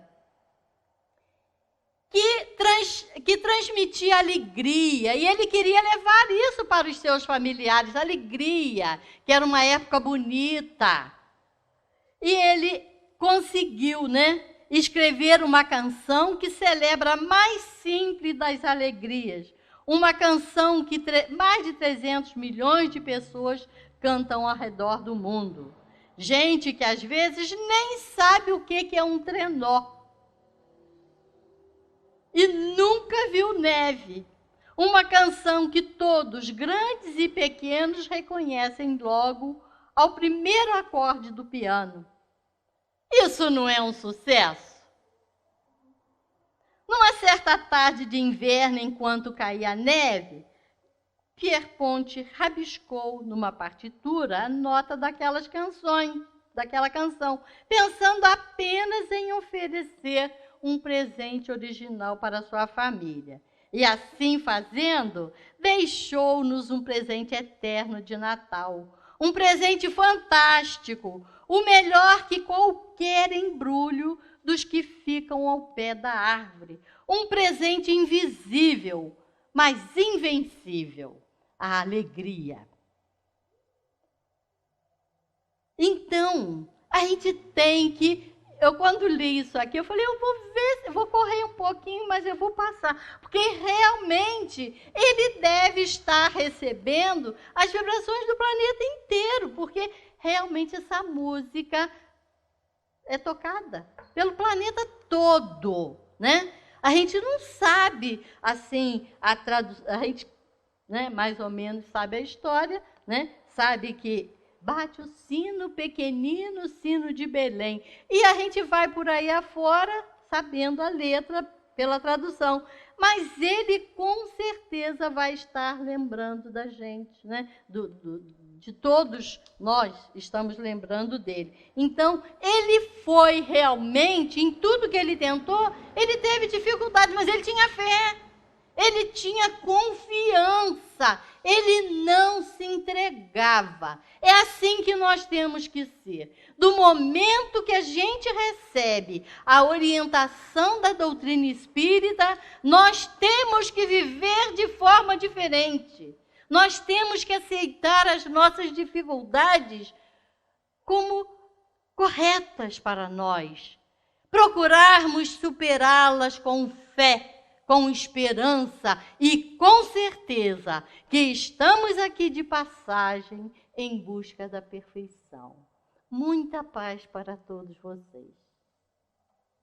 Speaker 3: que transmitia alegria, e ele queria levar isso para os seus familiares, alegria, que era uma época bonita. E ele conseguiu, né, escrever uma canção que celebra a mais simples das alegrias, uma canção que mais de 300 milhões de pessoas cantam ao redor do mundo. Gente que às vezes nem sabe o que é um trenó e nunca viu neve. Uma canção que todos, grandes e pequenos, reconhecem logo ao primeiro acorde do piano. Isso não é um sucesso? Numa certa tarde de inverno, enquanto caía a neve, Pierpont rabiscou numa partitura a nota daquela canção, pensando apenas em oferecer um presente original para sua família. E assim fazendo, deixou-nos um presente eterno de Natal, um presente fantástico, o melhor que qualquer embrulho dos que ficam ao pé da árvore, um presente invisível, mas invencível, a alegria. Então, a gente tem que... Eu, quando li isso aqui, eu falei, eu vou ver, eu vou correr um pouquinho, mas eu vou passar. Porque, realmente, ele deve estar recebendo as vibrações do planeta inteiro, porque, realmente, essa música é tocada pelo planeta todo, né? A gente não sabe, assim, a gente, né, mais ou menos sabe a história, né? Sabe que bate o sino, pequenino sino de Belém. E a gente vai por aí afora, sabendo a letra pela tradução. Mas ele, com certeza, vai estar lembrando da gente, né? De todos nós estamos lembrando dele. Então, ele foi realmente, em tudo que ele tentou, ele teve dificuldade, mas ele tinha fé. Ele tinha confiança, ele não se entregava. É assim que nós temos que ser. Do momento que a gente recebe a orientação da doutrina espírita, nós temos que viver de forma diferente. Nós temos que aceitar as nossas dificuldades como corretas para nós. Procurarmos superá-las com fé, com esperança e com certeza que estamos aqui de passagem em busca da perfeição. Muita paz para todos vocês.